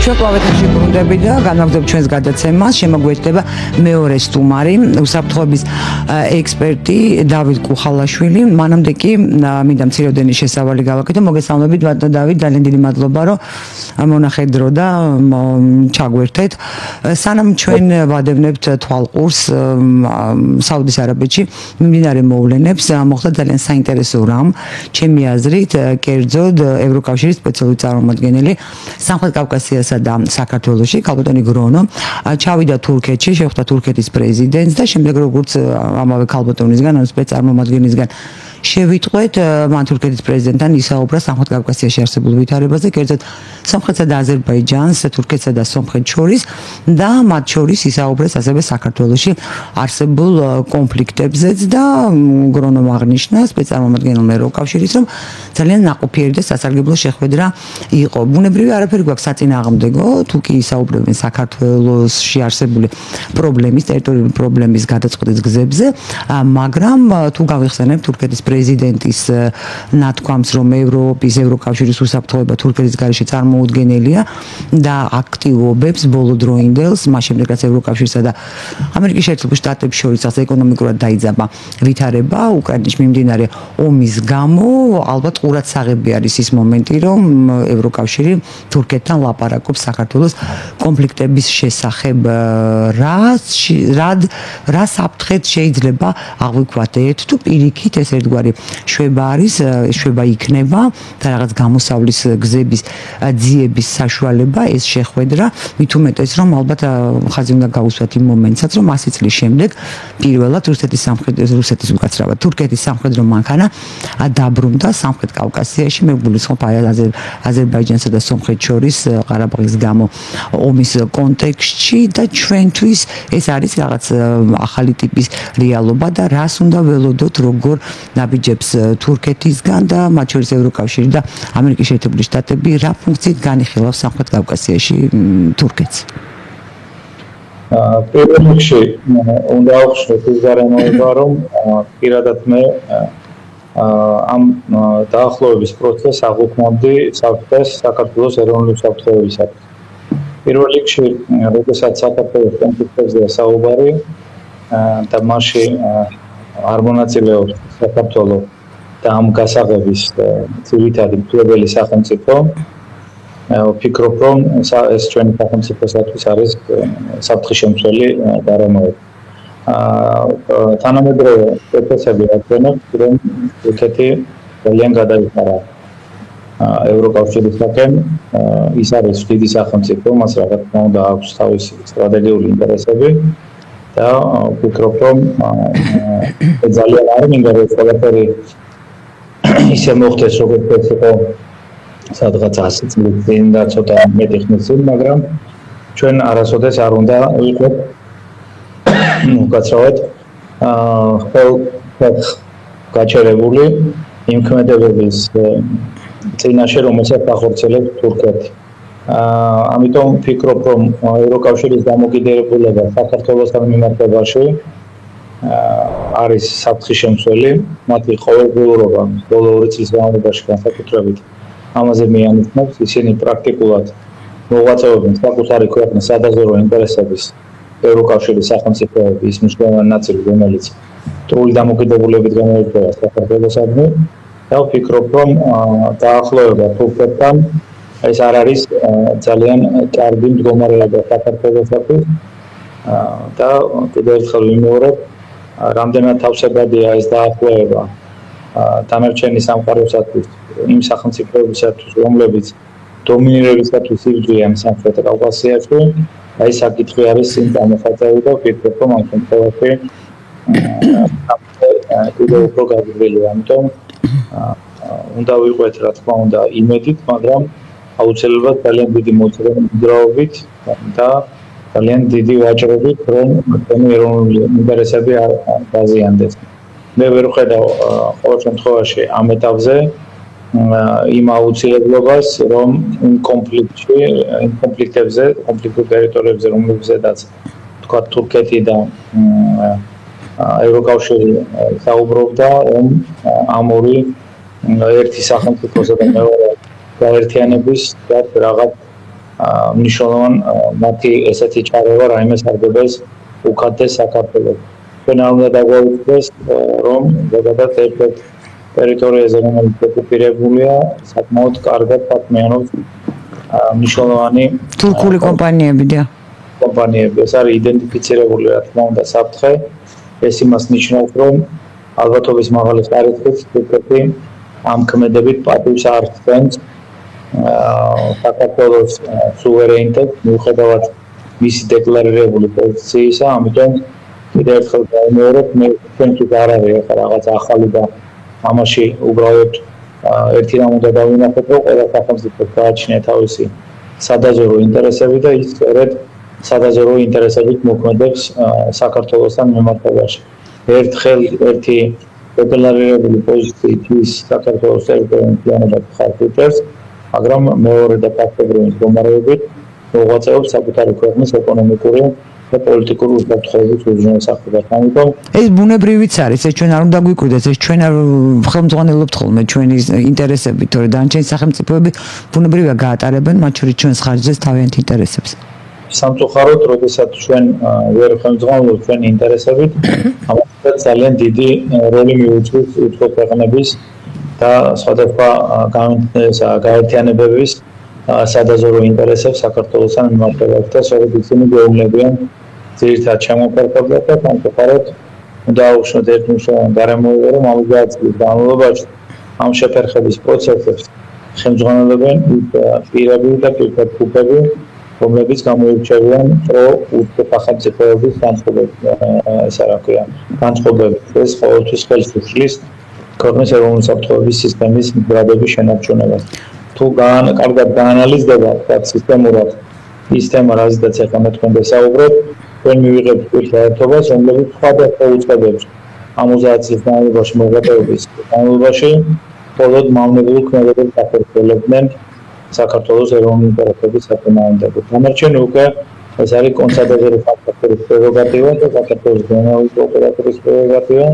Შეკლავეთში ბრუნდები და განაგრძობ ჩვენს გადაცემას. შემოგვეჭდება მეორე სტუმარი, უსაფრთხოების ექსპერტი დავით კუხალაშვილი. მანამდე კი მინდა მცირეოდენი შესავალი გავაკეთო. მოგესალმებით ბატონო დავით, ძალიან დიდი მადლობა რომ მონახეთ დრო და ჩაგვერთეთ. სანამ ჩვენ ვადევნებთ თვალყურს საუდის არაბეთში მიმდინარე მოვლენებს, მოხდა ძალიან საინტერესო რამ. ჩემი აზრით, კერძოდ ევროკავშირის სპეციალური წარმომადგენელი სამხრეთ კავკასიასა და საქართველოში, ქალბატონი გრონო, ჩავიდა თურქეთში, შეხვდა თურქეთის პრეზიდენტს და შემდეგ როგორც ამავე ქალბატონისგან, ანუ სპეცწარმომადგენლისგან შევიტყვეთ, მან თურქეთის პრეზიდენტთან ისაუბრა სამხრეთ კავკასიაში არსებულ ვითარებაზე, კერძოდ სომხეთსა და აზერბაიჯანს, თურქეთსა და სომხეთს შორის და მათ შორის ისაუბრეს ასევე საქართველოში არსებულ კონფლიქტებზეც და გრონომ აღნიშნა სპეცწარმომადგენელმა ევროკავშირის, რომ ძალიან ნაყოფიერი და სასარგებლო შეხვედრა იყო. ბუნებრივი არაფერი გვაქვს საწინააღმდეგო, თუ კი ისაუბრებენ საქართველოში არსებული პრობლემის, ტერიტორიული პრობლემის გადაწყვეტის გზებზე, მაგრამ თუ გავიხსენებთ თურქეთის პრეზიდენტის ნათქვამს, რომ ევროპის ევროკავშირის უსაფრთხოება თურქეთის გარეშე წარმოუდგენელია და აქტივობებს ბოლოდროინდელს, მას შემდეგ რაც ევროკავშირსა და ამერიკის შეერთებულ შტატებს შორის ეკონომიკურად დაიძაბა ვითარება უკრაინის მიმდინარე ომის გამო, ალბათ ყურადსაღები არის ის მომენტი, რომ ევროკავშირი თურქეთთან ლაპარაკობს საქართველოს კონფლიქტების შესახებ. რა საფრთხეთ შეიძლება აღვიქვათ ერთ თუ პირიქით ეს ერთგვარი შვება არის, შვება იქნება და რაღაც გამოსავლის გზების ძიების საშუალება ეს შეხვედრა, მით უმეტეს რომ ალბათ ხაზი უნდა გაუსვათ იმ მომენტსაც, რომ 100 წლის შემდეგ პირველად თურქეთის სამხედრო მანქანა დაბრუნდა სამხრეთ კავკასიაში, მეგულისხმობ აზერბაიჯანსა და სომხეთს შორის ყარაბაღის გამო ომის კონტექსტში და ჩვენთვის ეს არის რაღაც ახალი ტიპის რეალობა და რას უნდა ველოდოთ, როგორ ნაბიჯებს თურქეთისგან და მათ შორის ევროკავშირი და ამერიკის შეერთებული შტატები რა ფუნქციით განიხილავს სამხრეთ კავკასიაში თურქეთს? პირველ რიგში უნდა აღხსნათ ის გარემოება, რომ პირადად მე ამ დაახლოების პროცესს აღვქმავდი საქართველოს ეროვნული უსაფრთხოებისათვის. პირველ რიგში, როდესაც საქართველოს კონფლიქტებზეა საუბარი და მასში არ მონაწილეობს საქართველო და ამ გასაღების ძირითადი მფლობელი სახელმწიფო, ვფიქრობ, რომ ეს ჩვენი სახელმწიფოსათვის არის საფრთხის-შემცველი გარემოება. თანამედროვე პროცესები აჩვენებს, რომ თურქეთი ძალიან გადაიხარა ევროკავშირისგან. ის არის დიდი სახელმწიფო, მას რა თქმა უნდა აქვს თავისი სტრატეგიული ინტერესები და ვფიქრობ, რომ ძალიან არ მინდა რომ ყველაფერი ისე მოხდეს, როგორც იყო სადღაც 100 წლის წინ და ცოტა მეტი ხნის წინ, მაგრამ ჩვენ არასოდეს არ უნდა ვიყოთ უკაცრავად გაჩერებული იმ ქმედებების წინაშე, რომელსაც ახორციელებს თურქეთი. ამიტომ ვფიქრობ, რომ ევროკავშირის დამოკიდებულება საქართველოსთან მიმართებაში არის საფრთხის-შემცველი, მათი ყოველდღიურობა ბოლო 2 წლის განმავლობაში განსაკუთრებით ამაზე მიანიცნობს, ისინი პრაქტიკულად მოღვაწეობენ საკუთარი ქვეყნის სადაზვერვო ინტერესების ევროკავშირის სახელმწიფოები, ის მნიშვნელოვანი ნაწილი, რომელიც სრული დამოკიდებულებით გამოირჩევა საქართველოსადმი და ვფიქრობ, რომ დაახლოება თურქეთთან ეს არ არის ძალიან კარგი მდგომარეობა საქართველოსათვის და კიდევ ერთხელ ვიმეორებ, რამდენად თავსებადია ეს დაახლოება დანარჩენი სამყაროსათვის, იმ სახელმწიფოებისათვის, რომლებიც დომინირებისათვის იბრძვიან სამხრეთ კავკასიაში, აი საკითხი არის წინ გამოხატული და ვფიქრობ, რომ ამ შემთხვევაში კიდევ უფრო გაგრძელდება. ამიტომ უნდა ვიყვეთ, რა თქმა უნდა, იმედით, მაგრამ აუცილებლად ძალიან დიდი მოძრაობით და ძალიან დიდი ვაჭრობით, რომ ჩვენი ეროვნული ინტერესები არ დაზიანდეს. მე ვერ ვხედავ ყოველ შემთხვევაში ამ ეტაპზე იმ აუცილებლობას, რომ იმ კონფლიქტებზე, კონფლიქტურ ტერიტორიებზე, რომლებზედაც თქვა თურქეთი და ევროკავშირი საუბრობდა, ამ ორი ერთი სახელმწიფოსა და მეორე გაერთიანების რაღაც მნიშვნელოვან მათი ესეთი ჩარევა რაიმე სარგებლობს უკეთეს საქართველოს. ჩვენ არ უნდა დაგვაუწყდეს, რომ ზოგადად ერთ-ერთ ტერიტორიაზე, რომელიც ოკუპირებულია, საკმაოდ კარგად პარტნიორობს მნიშვნელოვანი თურქული კომპანიები და კომპანიები. ეს არის იდენტიფიცირებული, რა თქმა უნდა, საფრთხე. ეს იმას ნიშნავს, რომ ალბათობის მაღალი ხარისხის თურქეთი ამ ქმედებით პატივს არ ხდენს საქართველოს სუვერენიტეტს მიუხედავად მისი დეკლარირებული პოზიციისა, ამიტომ კიდევ ერთხელ დავიმეორებ, მე ჩვენთვის არ არის ახლა რაღაც ახალი და ამაში უბრალოდ ერთი რამ უნდა დავინახოთ, რომ ყველა სახელმწიფოს გააჩნია თავისი სადაზვერვო ინტერესები და ის სწორედ სადაზვერვო ინტერესებით მოქმედებს საქართველოსთან მიმართებაში. ერთხელ ერთი დეკლარირებული პოზიციით ის საქართველოს ტერიტორიულ მთლიანობას ხარჯ უჭერს, მაგრამ მეორე და ფაქტობრივი მდგომარეობით მოღვაწეობს საკუთარი ქვეყნის ეკონომიკური და პოლიტიკური უსაფრთხოების უზრუნველსახებას. ამიტომ ეს ბუნებრივიც არის, ეს ჩვენ არ უნდა გვიკვირდეს, ეს ჩვენ არ ხელმძღვანელობთ ხოლმე ჩვენი ინტერესებით, თორე დანარჩენი სახელმწიფოები ბუნებრივია გაატარებენ მათ შორის ჩვენს ხარჯზეს თავიანთ ინტერესებს. სამწუხაროდ, როდესაც ჩვენ ვერ ხელმძღვანელობთ ჩვენი ინტერესებით, ამას ძალიან დიდი როლი მიუძღვის უცხო ქვეყნების და სხვადასხვა გაერთიანებების სადაზვერვო ინტერესებს საქართველოსთან მიმართებაში და სწორედ ისინი გვეუბნებიან ძირითადად შემოქმედებას და სამწუხაროდ უნდა აუხსნათ ერთ მნიშვნელოვან გარემოება, რომ ამ 20 წლის განმავლობაში ამ შეფერხების პროცესებს ხელმძღვანელობენ პირები და პირთაგრუპები, რომლებიც გამოირჩევიან უცხო სახელმწიფოების განწყობებით. ეს ყოველთვის ხელს უშლის ქვეყნის ეროვნული საფრთხეების სისტემის მდგრადების შენარჩუნებას. თუ კარგად გაანალიზდება სისტემურად ის თემა, რაზეც ახლა მე თქვენ ვესაუბრებ, ჩვენ მივიღებთ ერთობას, რომლებიც სხვადასხვა უწყებებს 50 წლის განმავლობაში მოღვაწეობის განმავლობაში მხოლოდ მავნებელ ქმედებებს ახორციელებდნენ საქართველოს ეროვნული ინტერესების საწინააღმდეგოდ. დანარჩენი უკვე ეს არის კონსადაზვერვო ფაქტორის პრეროგატივა და საქართველოს გენერალური ოპერატორის პრეროგატივა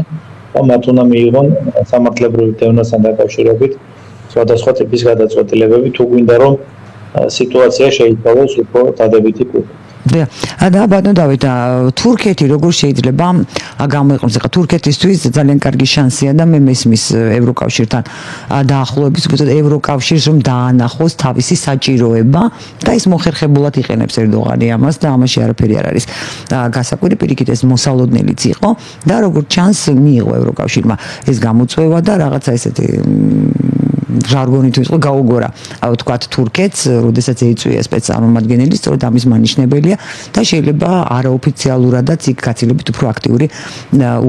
და მათ უნდა მიიღონ სამართლებრივი დევნასთან დაკავშირებით სხვადასხვა ტიპის გადაწყვეტილებები, თუ გვინდა რომ სიტუაცია შეიცვალოს უფრო დადებითი კუთხით. და ბატონო დავით, თურქეთი როგორ შეიძლება გამოიყენოს? ახლა თურქეთისთვის ძალიან კარგი შანსია და მე მესმის ევროკავშირთან დაახლოების, უბრალოდ ევროკავშირს რომ დაანახოს თავისი საჭიროება და ის მოხერხებულად იყენებს ერდოღანი ამას და ამაში არაფერი არ არის გასაკვირი, პირიქით ეს მოსალოდნელიც იყო და როგორ ჩანს მიიღო ევროკავშირმა ეს გამოწვევა და რაღაცა ესეთი ჟარგონით ვიყო გაუგორა, თქვათ თურქეთს, როდესაც ეწვია სპეცსამომადგენელი, სწორედ ამის მანიშნებელია და შეიძლება არაოფიციალურადაც იქ გაცილებით უფრო აქტიური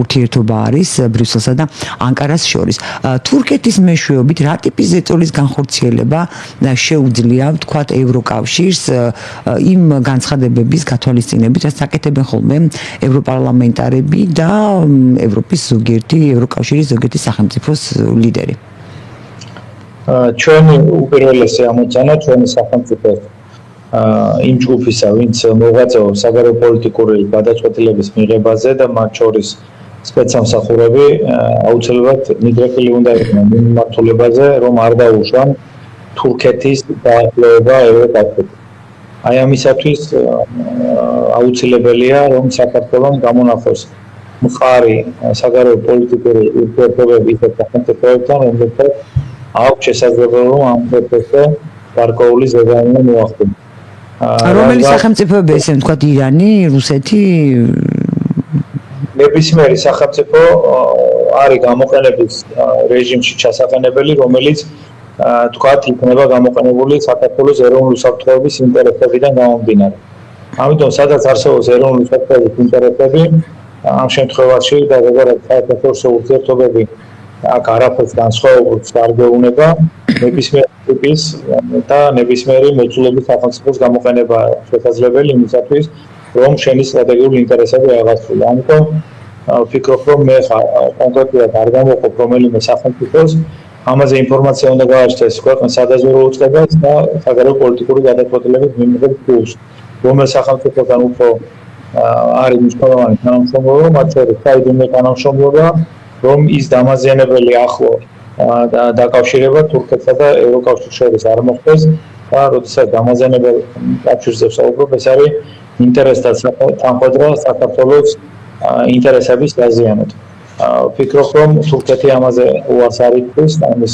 ურთიერთობა არის ბრიუსელსა და ანკარას შორის. თურქეთის მეშვეობით რა ტიპის ზეწოლის განხორციელება შეუძლია, თქვათ, ევროკავშირს იმ განცხადებების გათვალისწინებით, რაც აკეთებენ ხოლმე ევროპარლამენტარები და ევროკავშირის ზოგიერთი სახელმწიფოს ლიდერი. ჩვენი უპირველესი ამოცანა ჩვენი სახელმწიფოს იმ ჯგუფისა, ვინც მოღვაწეობს საგარეო პოლიტიკური გადაწყვეტილების მიღებაზე და მათ შორის სპეცსამსახურები აუცილებლად მიდრეკილი უნდა იყვნენ იმ მიმართულებაზე, რომ არ დაუშვან თურქეთის დაახლოება ევროკავშირთან. აი ამისათვის აუცილებელია, რომ საქართველოს გამონახოს მყარი საგარეო პოლიტიკური ურთიერთობები ისეთ სახელმწიფოებთან, რომლებსაც აქვს შესაძლებლობა რომ ამ პროცესზე გარკვეული ზეგავლენა მოახდინოს. რომელი სახელმწიფოები ესენ თქვათ ირანი, რუსეთი? ნებისმიერი სახელმწიფო არის გამოყენების რეჟიმში ჩასაყენებელი, რომელიც თქვათ იქნება გამოყენებული საქართველოს ეროვნული საფრთხეების ინტერესებიდან გამომდინარე. ამიტომ სადაც არსებობს ეროვნული საფრთხეების ინტერესები, ამ შემთხვევაში და როგორც საერთაშორისო ურთიერთობები აქ არაფერს განსხვავებულს არ გეუბნება, ნებისმიერი ტიპის და ნებისმიერი მოცულობის სახელმწიფოს გამოყენება შესაძლებელი იმისათვის, რომ შენი სტრატეგიული ინტერესები აღასრულო. ამიტომ ვფიქრობ, რომ მე კონკრეტულად არ გამოვყოფ რომელიმე სახელმწიფოს, ამაზე ინფორმაცია უნდა გააჩნდეს ქვეყნის სადაზვერვო უწყებას და საგარეო პოლიტიკური გადაწყვეტილების მიღების გულს. რომელ სახელმწიფოსთან უფრო არის მნიშვნელოვანი თანამშრომლობა, მათ შორის საიდუმლო თანამშრომლობა, რომ ის დამაზიანებელი ახლო დაკავშირება თურქეთსა და ევროკავშირს შორის არ მოხდეს და როდესაც დამაზიანებელ კავშირზე ვსაუბრობ, ეს არის ინტერესთა თანხმდრო საქართველოს ინტერესების დაზიანება. ვფიქრობ, რომ თურქეთი ამაზე უარს არ იტყვის, ამის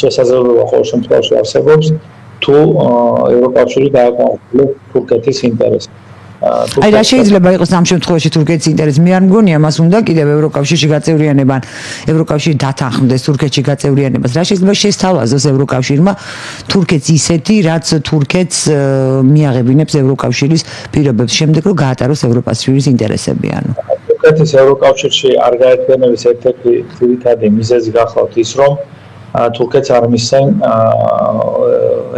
შესაძლებლობა ყოველ შემთხვევაში არსებობს, თუ ევროკავშირი დააკმაყოფილებს თურქეთის ინტერესს. აი რა შეიძლება იყოს ამ შემთხვევაში თურქეთის ინტერესი? მე არ მგონია მას უნდა კიდევ ევროკავშირში გაწევრიანება, ევროკავშირი დათანხმდეს თურქეთში გაწევრიანებას. რა შეიძლება შესთავაზოს ევროკავშირმა თურქეთს ისეთი, რაც თურქეთს მიაღებინებს ევროკავშირის პირობებს შემდეგ, რომ გაატაროს ევროპასის ინტერესები, ანუ თურქეთის ევროკავშირში არ გაერთიანების ერთ-ერთი ძირითადი მიზეზი გახლავთ ის, რომ თურქეთს არ მისცენ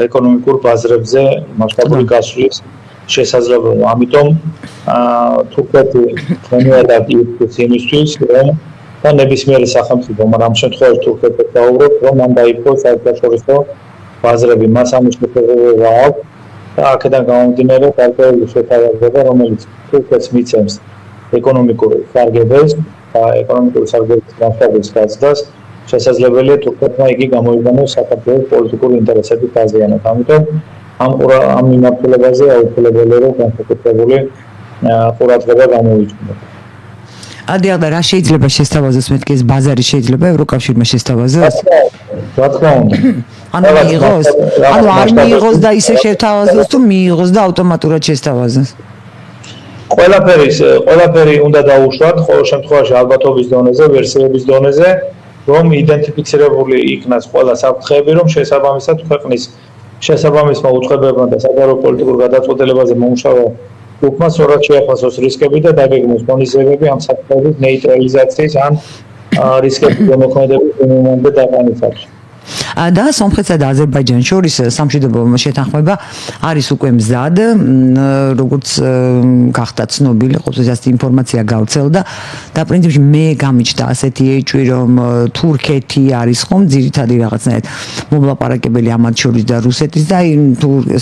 ეკონომიკურ ბაზრებზე მასშტაბური გასვლის შესაძლებლობა. ამიტომ თურქეთი ხმოვნად იწვის იმისთვის, რომ და ნებისმიერი სახელმწიფო, მაგრამ ამ შემთხვევაში თურქეთს დაუბრუნდეთ, რომ მან დაიფოს საერთაშორისო ბაზრები, მას ამის შესაძლებლობა აქვს და აქედან გამომდინარე გარკვეული შეთავაზება, რომელიც თურქეთს მიცემს ეკონომიკურ სარგებელს და ეკონომიკური სარგებლის მასშტაბის გაზრდას, შესაძლებელია თურქეთმა იგი გამოიყენოს საქართველოს პოლიტიკური ინტერესების დაზიანებას. ამიტომ ამ მიმართულებაზე აუცილებელია რომ განსაკუთრებული ყურადღება გამოიჩინოს. და რა შეიძლება შესთავაზოს მეთქი ეს ბაზარი შეიძლება ევროკავშირმა შესთავაზოს? რა თქმა უნდა. ანუ მიიღოს, ანუ არ მიიღოს და ისე შეთავაზოს თუ მიიღოს და ავტომატურად შესთავაზოს. ყველაფერი უნდა დაუშვათ ყოველ შემთხვევაში ალბათობის დონეზე, ვერსიების დონეზე, რომ იდენტიფიცირებული იქნას ყველა საფრთხეები, რომ შესაბამისად ქვეყნის შესაბამისმა უწყებებმა და საჯარო პოლიტიკურ გადაწყვეტილებაზე მომუშავე ჯგუფმა სწორად შეაფასოს რისკები და დაგეგმოს მონიზებები ამ საფრთხეების ნეიტრალიზაციის ან რისკების გამოქმედების მინიმუმამდე დაყენისათვის. და სომხეთსა და აზერბაიჯანს შორის სამშვიდობო შეთანხმება არის უკვე მზად, როგორც გახდა ცნობილი, ყოველთვის ინფორმაცია გავრცელდა და პრინციპში მე გამიჩნდა ასეთი ეჭვი, რომ თურქეთი არის ხომ ძირითადი რაღაცნაირად მომლაპარაკებელი ამათ შორის და რუსეთის და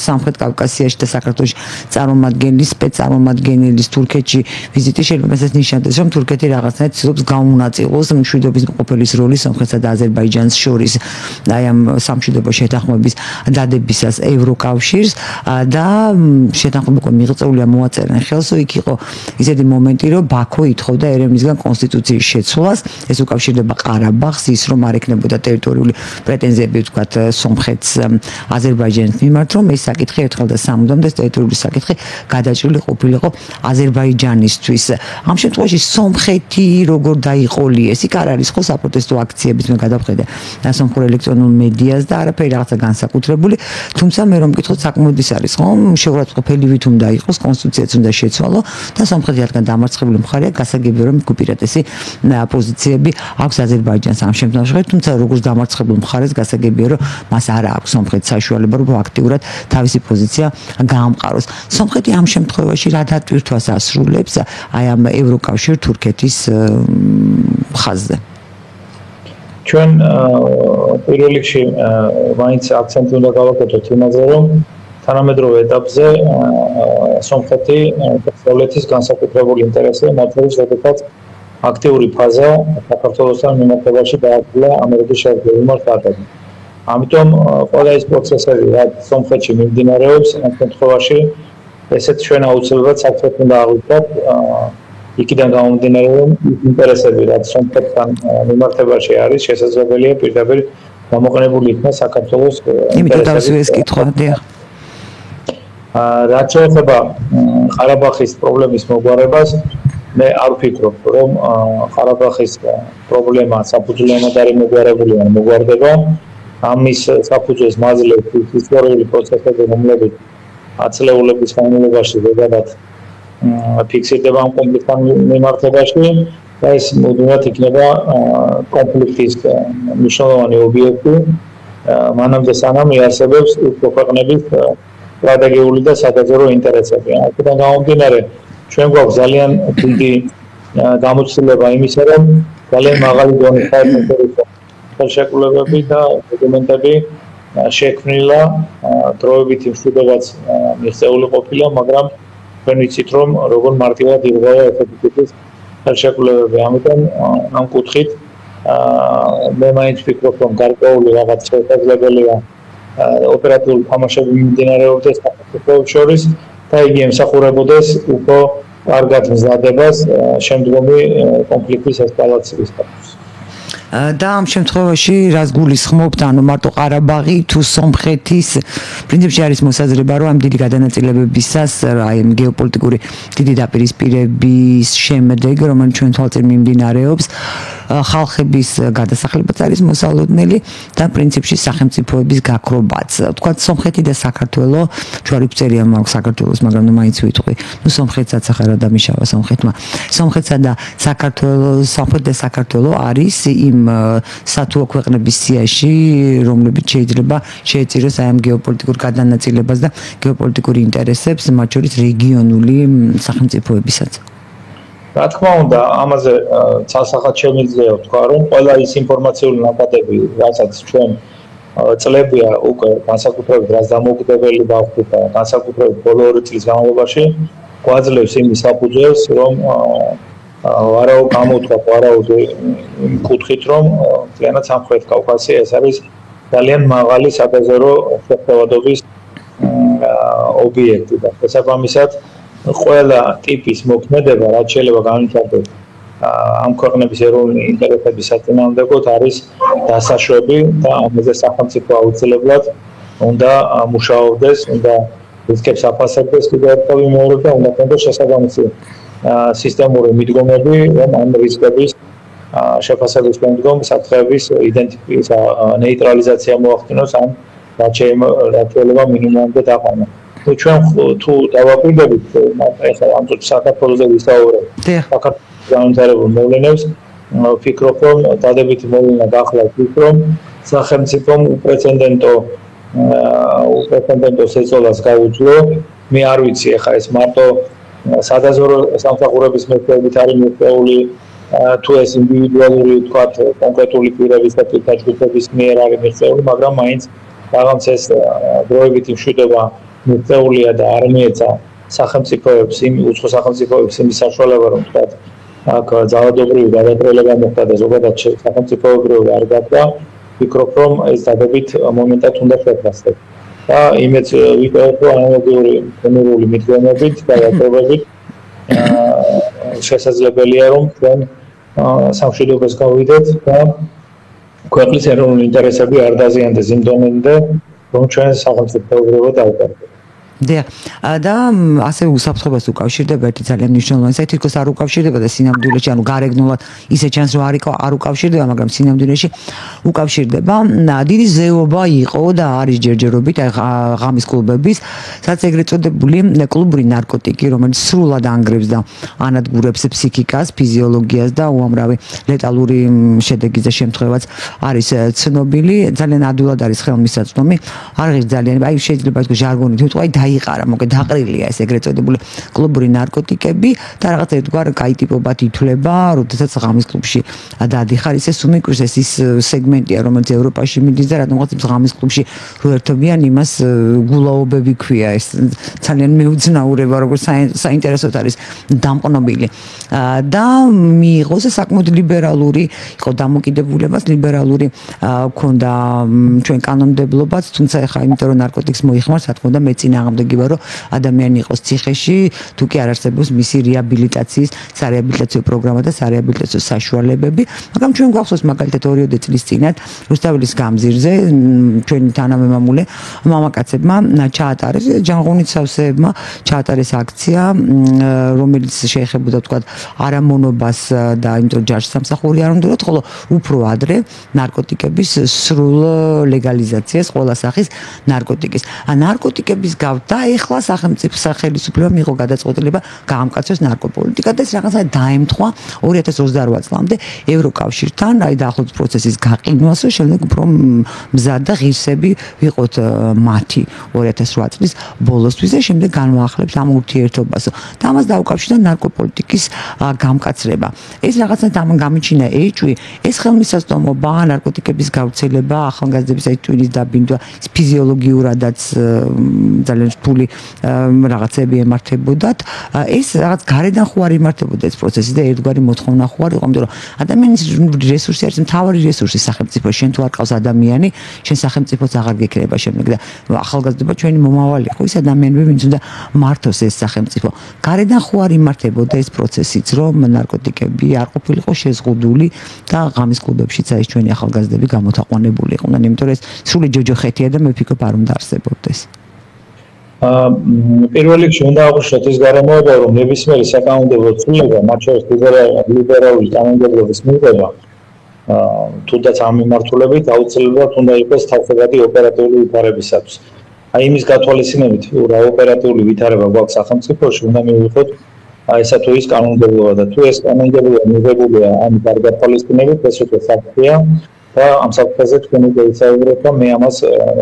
სამხრეთ კავკასიაში და საქართველოში წარმომადგენლის სპეცწარმომადგენლის თურქეთში ვიზიტი შეიძლება ესეც ნიშნავდეს, რომ თურქეთი რაღაცნაირად ცდილობს გაუნაწილოს მშვიდობის მყოფელის როლი სომხეთსა და აზერბაიჯანს შორის. აი ამ სამშვიდობო შეთანხმების დადებისას ევროკავშირს და შეთანხმება უკვე მიღწეულია მოაწერენ ხელს, იქ იყო ისეთი მომენტი, რომ ბაქო ითხოვდა ერევნისგან კონსტიტუციის შეცვლას, ეს უკავშირდება ყარაბაღს, ის რომ არ ექნებოდა ტერიტორიული პრეტენზიები ვთქვათ სომხეთს აზერბაიჯანის მიმართ, რომ ეს საკითხი ერთხელ და სამუდამ და ტერიტორიული საკითხი გადაჭრილი ყოფილიყო აზერბაიჯანისთვის. ამ შემთხვევაში სომხეთი როგორ დაიყოლიეს, იქ არ არის ხო საპროტესტო აქციების მე გადავხედე სომხურ ელექტრონულ მედიას და არაფერი რაღაცა განსაკუთრებული, თუმცა მე რომ მკითხოთ საკმაოდ ის არის, ხო? შეურაცხყოფელი ვით უნდა იყოს, კონსტიტუციაც უნდა შეცვალო და სომხეთი რადგან დამარცხებული მხარეა, გასაგებია რომ უპირატესი პოზიციები აქვს აზერბაიჯანს ამ შემთხვევაში, თუმცა როგორც დამარცხებულ მხარეს გასაგებია რომ მას არ აქვს სომხეთს საშუალება რომ აქტიურად თავისი პოზიცია გაამყაროს. სომხეთი ამ შემთხვევაში რა დატვირთვას ასრულებს აი ამ ევროკავშირ თურქეთის ხაზზე? ჩვენ პირველ რიგში მაინც აქცენტი უნდა გავაკეთოთ იმაზე, რომ თანამედროვე ეტაპზე სომხეთი დასავლეთის განსაკუთრებული ინტერესია, მათ შორის როდესაც აქტიური ფაზა საქართველოსთან მიმართებაში დაასრულა ამერიკის შეერთებულ შტატებთან. ამიტომ ყველა ის პროცესები, რაც სომხეთში მიმდინარეობს, ამ შემთხვევაში ესეც ჩვენ აუცილებლად საქმეს უნდა აღვიქვათ იქიდან გამომდინარე, რომ ინტერესები, რაც სომხეთთან მიმართებაში არის, შესაძლებელია პირდაპირ გამოყენებული იქნას საქართველოს ინტერესების კითხვამდე. რაც შეეხება ყარაბაღის პრობლემის მოგვარებას, მე არ ვფიქრობ, რომ ყარაბაღის პრობლემა საფუძვლიანად არის მოგვარებული ან მოგვარდება. ამის საფუძველს მაძლევს ისტორიული პროცესები, რომლებიც ათწლეულების განმავლობაში ზოგადად ფიქსირდება ამ კონფლიქტთან მიმართებაში და ეს მუდმივად იქნება კონფლიქტის მნიშვნელოვანი ობიექტი მანამდე სანამ იარსებებს ქვეყნების სტრატეგიული და სადაზვერვო ინტერესები. აქედან გამომდინარე, ჩვენ გვაქვს ძალიან დიდი გამოცდილება იმისა, რომ ძალიან მაღალი დონის საერთაშორისო ხელშეკრულებები და დოკუმენტები შექმნილა, დროებითი მშვიდობაც მიღწეული ყოფილა, მაგრამ ჩვენ ვიცით, რომ როგორ მარტივად იღებდა ესეთი ტიპის ხელშეკრულებები. ამიტომ ამ კუთხით მე მაინც ვფიქრობ, რომ გარკვეული რაღაც შესაძლებელია ოპერატიული თამაშები მიმდინარეობდეს საქართველოს შორის და იგი ემსახურებოდეს უფრო კარგად მზადებას შემდგომი კონფლიქტის ესკალაციისათვის. და ამ შემთხვევაში რას გულისხმობთ, ანუ მარტო ყარაბაღი თუ სომხეთის პრინციპში არის მოსაზრება, რომ ამ დიდი გადანაწილებებისას აი ამ გეოპოლიტიკური დიდი დაპირისპირების შემდეგ, რომელიც ჩვენ თვალწინ მიმდინარეობს, ხალხების გადასახლებაც არის მოსალოდნელი და პრინციპში სახელმწიფოების გაქრობაც. თქვა სომხეთი და საქართველო, ჩვენ ვწერია მაქვს საქართველოს, მაგრამ ნუ მაინც ვიტყვი. ნუ სომხეთსაც ახლა დამიშავა სომხეთმა. სომხეთსა და საქართველოს, სომხეთი და საქართველო არის იმ სათუო ქვეყნების სიაში, რომლებიც შეიძლება შეეწიროს აი ამ გეოპოლიტიკურ გადანაწილებას და გეოპოლიტიკურ ინტერესებს, მათ შორის რეგიონული სახელმწიფოებისაც. რა თქმა უნდა, ამაზე ცალსახად შემიძლია ვთქვა, რომ ყველა ის ინფორმაციული ნაკადები, რასაც ჩვენ წლებია უკვე განსაკუთრებით რაც დამოუკიდებელი ბავშვი და განსაკუთრებით ბოლო 2 წლის განმავლობაში გვაძლევს იმის საფუძველს, რომ ვარაუდ გამოთქვა ვარაუდი იმ კუთხით, რომ მთლიანად სამხრეთ კავკასია ეს არის ძალიან მაღალი სადაზვერვო შეხედულობის ობიექტი და შესაბამისად ყველა ტიპის მოქმედება, რაც შეიძლება განვითარდეს ამ ქვეყნების ეროვნული ინტერესების საწინააღმდეგოდ არის დასაშვები და ამაზე სახელმწიფო აუცილებლად უნდა მუშაობდეს, უნდა რისკებს აფასებდეს კიდევ ერთხელ ვიმეორებ და უნდა ქონდეს შესაბამისი სისტემური მიდგომები, რომ ამ რისკების შეფასების შემდგომ საკითხების იდენტიფიკაცია, ნეიტრალიზაცია მოახდინოს ან რაც შეიძლება მინიმუმამდე დაყვანა. ჩვენ თუ დავაკვირდებით, ახლა ამ საქართველოს ვისაუბრებთ. საქართველოს განვითარებულ მოვლენებს, ვფიქრობ, რომ დადებითი მოვლენა გახლავთ ის, რომ სახელმწიფომ უპრეცედენტო შეცვლას გაუძლო. მე არ ვიცი, ახლა ეს მარტო სადაზვერვო სამსახურების მეშვეობით არის მოწეული, თუ ეს ინდივიდუალური, თქვათ, კონკრეტული პირების და პირთა ჯგუფების მიერ არის მოწეული, მაგრამ მაინც რაღაც ეს დროებითი მშვიდობა მოწეულია და არ მიეცა სახელმწიფოებს უცხო სახელმწიფოებს იმის საშუალება, რომ თქვათ, აქ ძალადობრივი გადატრიალება მოხდა და ზოგადად სახელმწიფოებრივი არ გახდა. ვფიქრობ, რომ ეს დადებით მომენტად უნდა შეფასდეს. და იმეც ვიტყოდ, რომ ანალოგიური ფენერული მიდგომებით და დაწესებებით შესაძლებელია, რომ ჩვენ სამშვიდობოს გავიდეთ და ქვეყნის ეროვნული ინტერესები არ დაზიანდეს იმ დონემდე, რომ ჩვენ სახელმწიფოებრივად დავუკარგოთ. და ასე უსაფრთხოებას უკავშირდება ერთი ძალიან მნიშვნელოვანი საერთოდ თითქოს არ უკავშირდება და სინამდვილეში ანუ გარეგნულად ისე ჩანს რომ არ უკავშირდება, მაგრამ სინამდვილეში უკავშირდება. დიდი ზეობა იყო და არის ჯერჯერობით ღამის კლუბების, სადაც ეგრეთ წოდებული კლუბური ნარკოტიკი, რომელიც სრულად ანგრევს და ანადგურებს ფსიქიკას, ფიზიოლოგიას და უამრავი ლეტალური შედეგის და შემთხვევაც არის ცნობილი. ძალიან ადვილად არის ხელმისაწვდომი. არ ღირს ძალიან, აი შეიძლება ითქვას ჟარგონით ვიტყვი, დაიყარა, მოგეთ დაყრილია ეს ეგრეთ წოდებული კლუბური ნარკოტიკები და რაღაც ერთგვარ გაიტიპობად ითვლება, როდესაც ღამის კლუბში დადიხარ, ისე სუმიკურს ეს ის სეგმენტია, რომელიც ევროპაში მიდის და რადგანაც ღამის კლუბში რო ერთობიან, იმას გულაობები ქვია, ეს ძალიან მეუძნაურება, როგორც საინტერესოდ არის დამყნობილი. და მიიღოს საკმაოდ ლიბერალური, იყო დამოკიდებულებას ლიბერალური ქონდა ჩვენ კანონმდებლობაც, თუმცა ეხლა იმიტომ რომ ნარკოტიკს მოიხმარს, რა თქმა უნდა მეწინააღმდეგი ვარ, რომ ადამიანი იყოს ციხეში, თუ კი არ არსებობს მისი რეაბილიტაციის, სარეაბილიტაციო პროგრამა და სარეაბილიტაციო საშუალებები, მაგრამ ჩვენ გვახსოვს მაგალითად 2 წლის წინათ რუსთაველის გამზირზე ჩვენი თანამემამულე მამაკაცებმა ჩაატარეს ჯანღუნის სავსეებმა ჩაატარეს აქცია, რომელიც შეეხებოდა თქვა არამონობას და იმიტომ ჯარში სამსახური არ უნდა, ხოლო უფრო ადრე ნარკოტიკების სრულ ლეგალიზაციას, ყველა სახის ნარკოტიკის. ნარკოტიკების და ეხლა სახელმწიფო სახელმწიფომ მიიღო გადაწყვეტილება გაამკაცოს ნარკოპოლიტიკა და ეს რაღაცა დაემთხვა 2028 წლამდე ევროკავშირთან, აი დაახლოებით პროცესის გაყინვას, შემდეგ უფრო მზად და ღირსები ვიყოთ მათი 2008 წლის ბოლოსთვის და შემდეგ განვაახლებთ ამ ურთიერთობას. და ამას დაუკავშირდა ნარკოპოლიტიკის გამკაცრება. ეს რაღაცა გამიჩინა ეჭვი, ეს ხელმისაწვდომობა, ნარკოტიკების გავრცელება, ახალგაზრდების თვითის დაბინდვა, ფიზიოლოგიურადაც ძალიან რთული რაღაცები ემართებოდათ ეს რაღაც გარედან ხო არ იმართებოდა ეს პროცესი და ერთგვარი მოთხოვნა ხო არ იყო იმიტომ რომ ადამიანის რესურსი არის მთავარი რესურსი სახელმწიფო შენ თუ არ ყავს ადამიანი შენ სახელმწიფოც აღარ გექნება შემდეგ და ახალგაზრდობა ჩვენი მომავალი ხო ის ადამიანები ვინც უნდა მართოს ეს სახელმწიფო გარედან ხო არ იმართებოდა ეს პროცესიც რომ ნარკოტიკები არ ყოფილიყო შეზღუდული და ღამის კლუბებშიც აი ჩვენი ახალგაზრდები გამოთაყვანებული იყვნენ იმიტომ რომ ეს სრული ჯოჯოხეთია და მე ვფიქრობ არ უნდა არსებობდეს პირველ რიგში უნდა აღვნიშნოთ ის გარემოება რომ ნებისმიერი საკანონმდებლო ცვლილება მათ შორის ლიბერალური კანონმდებლობის მიღება თუნდაც ამ მიმართულებით აუცილებლად უნდა იყოს თავსებადი ოპერატიული ვითარებისათვის. აი იმის გათვალისწინებით რა ოპერატიული ვითარება გვაქვს სახელმწიფოში უნდა მივიღოთ ესა თუ ის კანონმდებლობა და თუ ეს კანონმდებლობა მიღებულია ამ გარდაცვალისწინებით ეს უკვე საფრთხეა და ამ საფრთხეზე თქვენ უკვე ისაუბრეთ და მე ამას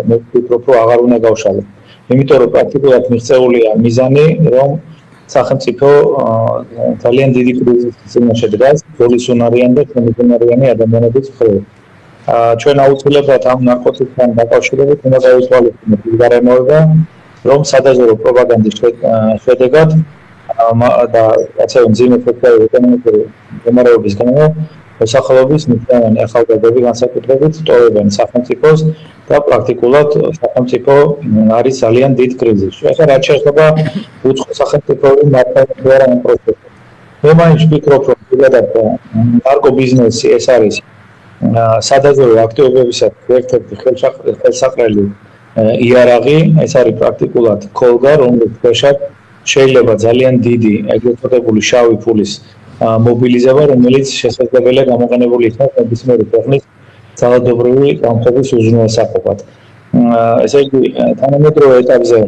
მე ვფიქრობ რომ აღარ უნდა გავშალოთ. იმიტომ რომ პრაქტიკულად მიღწეულია მიზანი რომ სახელმწიფო ძალიან დიდი კრიზისის წინაშე დგას ბოლისუნარიან და ქრონიკუნარიანი ადამიანების მხრივ. ჩვენ აუცილებლად ამ ნარკოტიკთან დაკავშირებით უნდა გავისვალოთ ის გარემოება რომ სადაზვერვო პროპაგანდის შედეგად და ასე მძიმე სოციალური ეკონომიკური მდგომარეობის გამო მოსახლეობის მნიშვნელოვანი ახალგაზრდები განსაკუთრებით ტოვებენ სახელმწიფოს და პრაქტიკულად სახელმწიფო არის ძალიან დიდ კრიზისში. ახლა რაც შეეხება უცხო სახელმწიფოები მართლმადიდებლურ პროცესს. მე მაინც ვფიქრობ, რომ პირადად ნარკობიზნესი ეს არის სადაზვერვო აქტივობებისათვის ერთ-ერთი ხელსაყრელი იარაღი, ეს არის პრაქტიკულად ქოლგა, რომლის ქვეშად შეიძლება ძალიან დიდი ეგრეთ წოდებული შავი ფულის მობილიზება, რომელიც შესაძლებელია გამოყენებული იქნას ნებისმიერი ქვეყნის ძალადობრივი გამხობის უზრუნველსაყოფად. ესე იგი, თანამედროვე ეტაპზე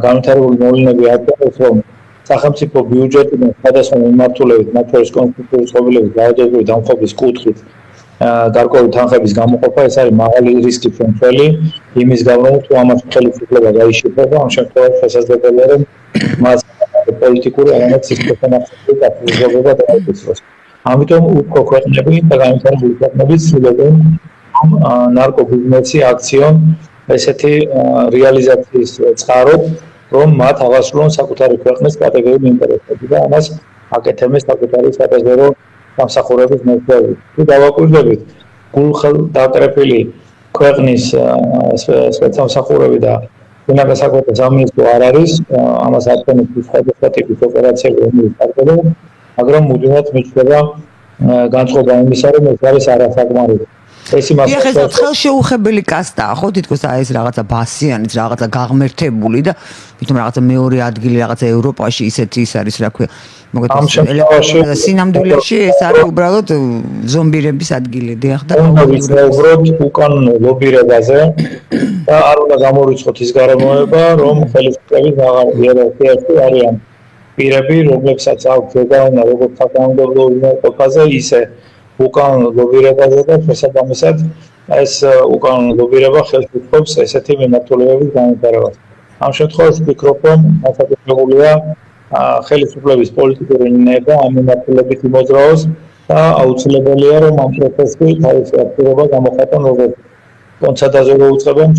განვითარებული მოვლენები ადგენს, რომ სახელმწიფო ბიუჯეტიდან სხვადასხვა მიმართულებით, მათ შორის კონსტიტუციური წყობილების ძალადობრივი დამხობის კუთხით გარკვეული თანხების გამოყოფა, ეს არის მაღალი რისკის შემცველი, იმის გამო, თუ ამას ხელისუფლება გაიშიფება, ამ შემთხვევაში შესაძლებელია, რომ მას პოლიტიკური არამედ სისტემატური დაფუძნება დაუწესოს. ამიტომ უფრო ქვეყნები და განვითარებული ქვეყნები ცდილობენ ნარკობიზნესი აქციონ ესეთი რეალიზაციის წყაროდ, რომ მათ აღასრულონ საკუთარი ქვეყნის კატეგორიული ინტერესები და ამას აკეთებენ საკუთარი სადაზვერვო დამსახურების მეშვეობით. თუ დავაკვირდებით, გულხელ დაკრეფილი ქვეყნის სპეცსამსახურები და ფინანსთა სამინისტრო არ არის, ამას აკეთებს სხვადასხვა ტიპის ოპერაციები, რომელიც ტარდება, მაგრამ მუდმივად მიჩნდება განწყობა იმისა, რომ ეს არის არასაკმარისი. ეს იმას ხელშეუხებელი კასტაა, ხო თითქოს ეს რაღაცა ბასიანიც, რაღაცა გაღმერთებული და თვითონ რაღაცა მეორე ადგილი რაღაცა ევროპაში ისეთი ის არის, რა ქვია. მოგეთ სინამდვილეში ეს არის უბრალოდ ზომბირების ადგილი, დიახ და ვისაუბროთ უკანონო ლობირებაზე და არ უნდა გამორიცხოთ ის გარემოება, რომ ხელისუფლების იერარქიაში არიან პირები, რომლებსაც აქვს ზეგაუნა როგორც საკანონმდებლო უზრუნველყოფაზე, ისე უკანონო ლობირებაზე და შესაბამისად ეს უკანონო ლობირება ხელს უწყობს ესეთი მიმართულებების განვითარებას. ამ შემთხვევაში ვფიქრობ, რომ დასაკუთრებულია ხელისუფლების პოლიტიკური ნება ამ მიმართულებით იმოძრაოს და აუცილებელია, რომ ამ პროცესში თავისი აქტივობა გამოხატონ როგორც კონცადაზვერვო უწყებენ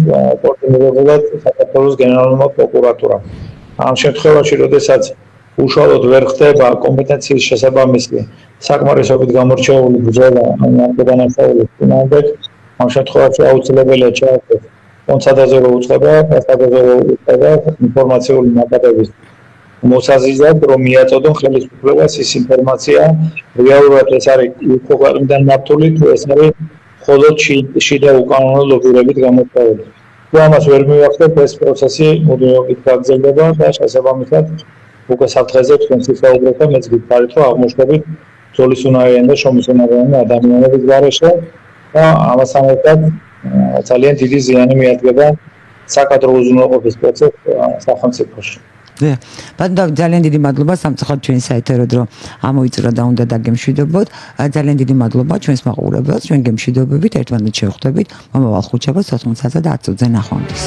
კოორდინირებულად საქართველოს გენერალურმა პროკურატურამ. ამ შემთხვევაში, როდესაც უშუალოდ ვერ ხდება კომპეტენციის შესაბამისი საკმარისობით გამორჩეული ბრძოლა ამ ნარკოდანაშაულის წინააღმდეგ, ამ შემთხვევაში აუცილებელია ჩაახდეს კონცადაზვერვო უწყება და სადაზვერვო უწყება ინფორმაციული ნაკადების მოსაზიდად, რომ მიაწოდონ ხელისუფლებას ის ინფორმაცია, რეალურად ეს არის უფრო ქვეყნიდან მართული, თუ ეს არის მხოლოდ შიდა უკანონო ლობირებით გამოწვეული. თუ ამას ვერ მივახდეთ, ეს პროცესი მუდმივობით გაგრძელდება და შესაბამისად უკვე საფრთხეზე თქვენ ვისაუბრეთ და მეც გითხარით, რომ აღმოჩნდებით ბრძოლისუნარიანი და შრომისუნარიანი ადამიანების გარეშე და ამასთან ერთად ძალიან დიდი ზიანი მიადგება საკადრო უზრუნველყოფის პროცესს სახელმწიფოში. ბატონო, ძალიან დიდი მადლობა სამწუხაროდ ჩვენი საეთერო დრო ამოიწურა და უნდა დაგემშვიდობოთ. ძალიან დიდი მადლობა ჩვენს მაყურებელს, ჩვენ გემშვიდობებით, ერთმანეთს შევხვდებით მომავალ ხუთშაბათს 4:10-ზე და 10:00-ზე ნახვამდის.